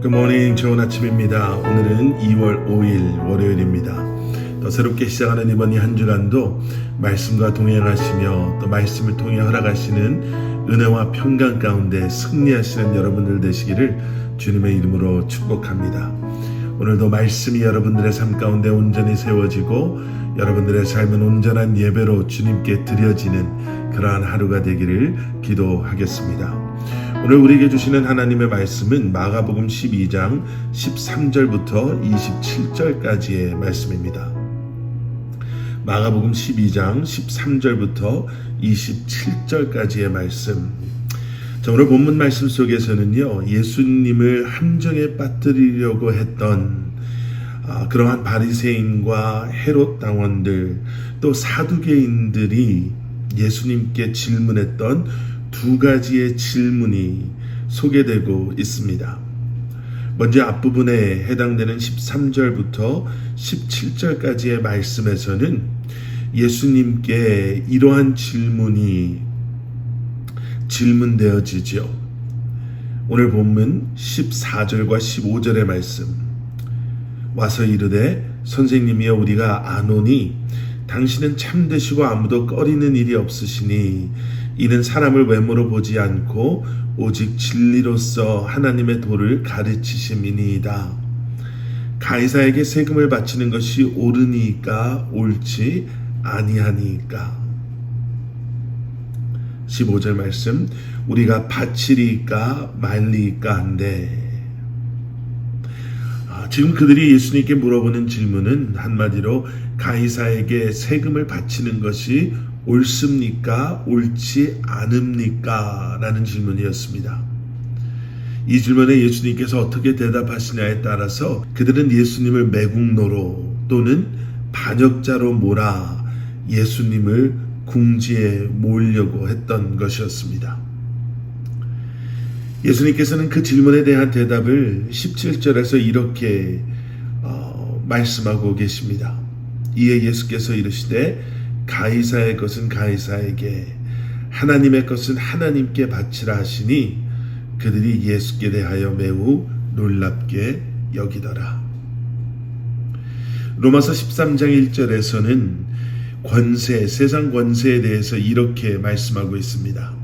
굿모닝, 좋은 아침입니다. 오늘은 2월 5일 월요일입니다. 또 새롭게 시작하는 이번 한 주간도 말씀과 동행하시며 또 말씀을 통해 허락하시는 은혜와 평강 가운데 승리하시는 여러분들 되시기를 주님의 이름으로 축복합니다. 오늘도 말씀이 여러분들의 삶 가운데 온전히 세워지고 여러분들의 삶은 온전한 예배로 주님께 드려지는 그러한 하루가 되기를 기도하겠습니다. 오늘 우리에게 주시는 하나님의 말씀은 마가복음 12장 13절부터 27절까지의 말씀입니다. 마가복음 12장 13절부터 27절까지의 말씀. 자, 오늘 본문 말씀 속에서는요, 예수님을 함정에 빠뜨리려고 했던 그러한 바리새인과 헤롯 당원들, 또 사두개인들이 예수님께 질문했던 두 가지의 질문이 소개되고 있습니다. 먼저 앞부분에 해당되는 13절부터 17절까지의 말씀에서는 예수님께 이러한 질문이 질문되어지죠. 오늘 본문 14절과 15절의 말씀. 와서 이르되 선생님이여 우리가 아노니 당신은 참되시고 아무도 꺼리는 일이 없으시니 이는 사람을 외모로 보지 않고 오직 진리로서 하나님의 도를 가르치심이니이다. 가이사에게 세금을 바치는 것이 옳으니까 옳지 아니하니까. 15절 말씀. 우리가 바치리까 말리까 한데, 지금 그들이 예수님께 물어보는 질문은 한마디로 가이사에게 세금을 바치는 것이 옳습니까? 옳지 않습니까? 라는 질문이었습니다. 이 질문에 예수님께서 어떻게 대답하시냐에 따라서 그들은 예수님을 매국노로 또는 반역자로 몰아 예수님을 궁지에 모으려고 했던 것이었습니다. 예수님께서는 그 질문에 대한 대답을 17절에서 이렇게 말씀하고 계십니다. 이에 예수께서 이르시되 가이사의 것은 가이사에게 하나님의 것은 하나님께 바치라 하시니 그들이 예수께 대하여 매우 놀랍게 여기더라. 로마서 13장 1절에서는 권세, 세상 권세에 대해서 이렇게 말씀하고 있습니다.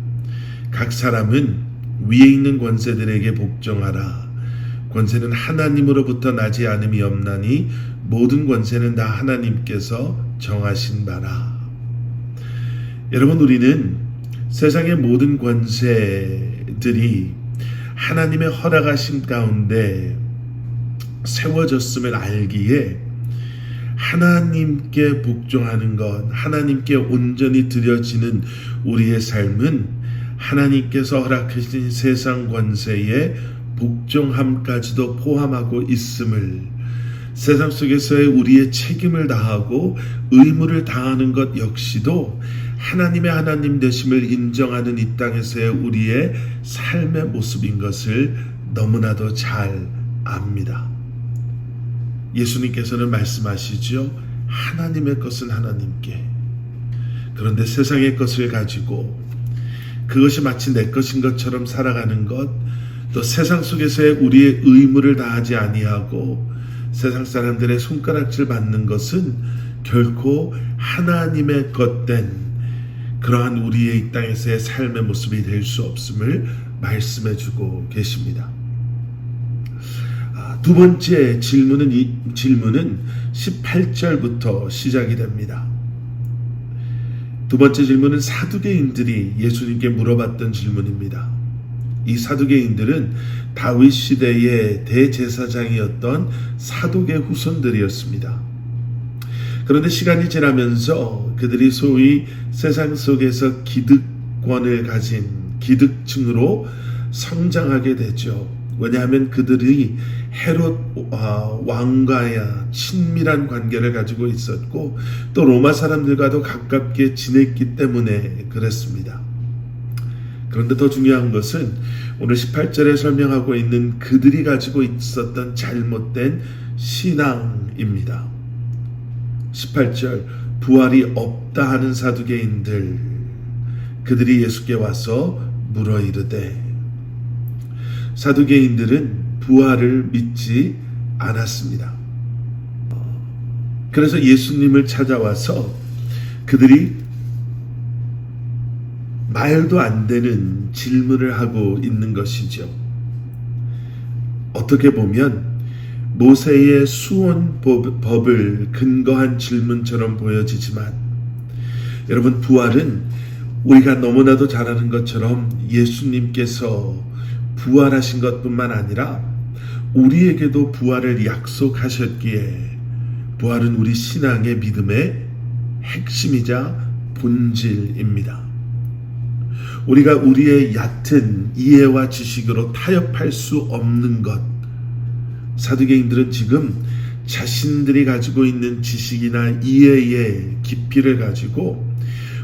각 사람은 위에 있는 권세들에게 복종하라. 권세는 하나님으로부터 나지 않음이 없나니 모든 권세는 다 하나님께서 정하신 바라. 여러분, 우리는 세상의 모든 권세들이 하나님의 허락하심 가운데 세워졌음을 알기에 하나님께 복종하는 것, 하나님께 온전히 드려지는 우리의 삶은 하나님께서 허락하신 세상 권세에 복종함까지도 포함하고 있음을, 세상 속에서의 우리의 책임을 다하고 의무를 다하는 것 역시도 하나님의 하나님 되심을 인정하는 이 땅에서의 우리의 삶의 모습인 것을 너무나도 잘 압니다. 예수님께서는 말씀하시죠. 하나님의 것은 하나님께. 그런데 세상의 것을 가지고 그것이 마치 내 것인 것처럼 살아가는 것, 또 세상 속에서의 우리의 의무를 다하지 아니하고 세상 사람들의 손가락질 받는 것은 결코 하나님의 것된 그러한 우리의 이 땅에서의 삶의 모습이 될 수 없음을 말씀해주고 계십니다. 두 번째 질문은 18절부터 시작이 됩니다. 두 번째 질문은 사두개인들이 예수님께 물어봤던 질문입니다. 이 사두개인들은 다윗 시대의 대제사장이었던 사독의 후손들이었습니다. 그런데 시간이 지나면서 그들이 소위 세상 속에서 기득권을 가진 기득층으로 성장하게 되죠. 왜냐하면 그들이 헤롯 왕과의 친밀한 관계를 가지고 있었고 또 로마 사람들과도 가깝게 지냈기 때문에 그랬습니다. 그런데 더 중요한 것은 오늘 18절에 설명하고 있는 그들이 가지고 있었던 잘못된 신앙입니다. 18절, 부활이 없다 하는 사두개인들, 그들이 예수께 와서 물어 이르되, 사두개인들은 부활을 믿지 않았습니다. 그래서 예수님을 찾아와서 그들이 말도 안 되는 질문을 하고 있는 것이죠. 어떻게 보면 모세의 수원법을 근거한 질문처럼 보여지지만, 여러분, 부활은 우리가 너무나도 잘 아는 것처럼 예수님께서 부활하신 것뿐만 아니라 우리에게도 부활을 약속하셨기에, 부활은 우리 신앙의 믿음의 핵심이자 본질입니다. 우리가 우리의 얕은 이해와 지식으로 타협할 수 없는 것, 사두개인들은 지금 자신들이 가지고 있는 지식이나 이해의 깊이를 가지고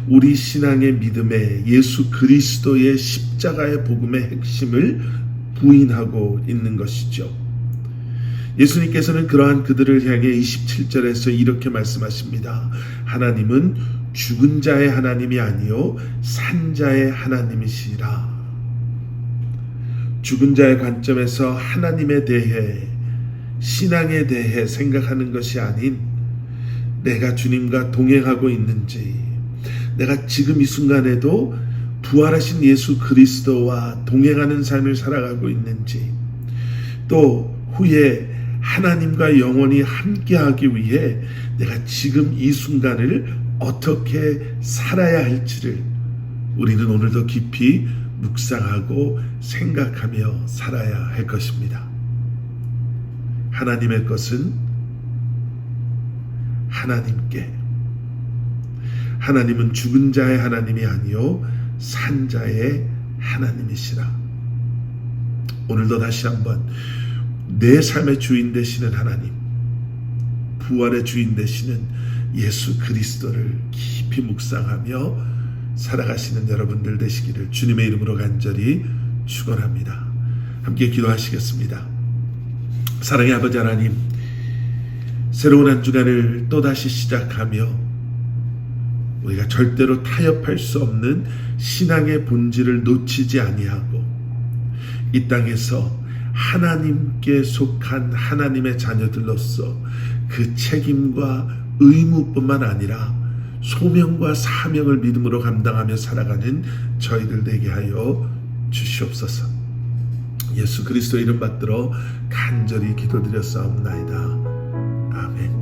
우리 신앙의 믿음에 예수 그리스도의 십자가의 복음의 핵심을 부인하고 있는 것이죠. 예수님께서는 그러한 그들을 향해 27절에서 이렇게 말씀하십니다. 하나님은 죽은 자의 하나님이 아니요 산 자의 하나님이시라. 죽은 자의 관점에서 하나님에 대해, 신앙에 대해 생각하는 것이 아닌, 내가 주님과 동행하고 있는지, 내가 지금 이 순간에도 부활하신 예수 그리스도와 동행하는 삶을 살아가고 있는지, 또 후에 하나님과 영원히 함께하기 위해 내가 지금 이 순간을 어떻게 살아야 할지를 우리는 오늘도 깊이 묵상하고 생각하며 살아야 할 것입니다. 하나님의 것은 하나님께, 하나님은 죽은 자의 하나님이 아니요 산 자의 하나님이시라. 오늘도 다시 한번 내 삶의 주인 되시는 하나님, 부활의 주인 되시는 예수 그리스도를 깊이 묵상하며 살아가시는 여러분들 되시기를 주님의 이름으로 간절히 축원합니다. 함께 기도하시겠습니다. 사랑의 아버지 하나님, 새로운 한 주간을 또다시 시작하며 우리가 절대로 타협할 수 없는 신앙의 본질을 놓치지 아니하고 이 땅에서 하나님께 속한 하나님의 자녀들로서 그 책임과 의무뿐만 아니라 소명과 사명을 믿음으로 감당하며 살아가는 저희들 되게 하여 주시옵소서. 예수 그리스도 이름 받들어 간절히 기도드렸사옵나이다. 아멘.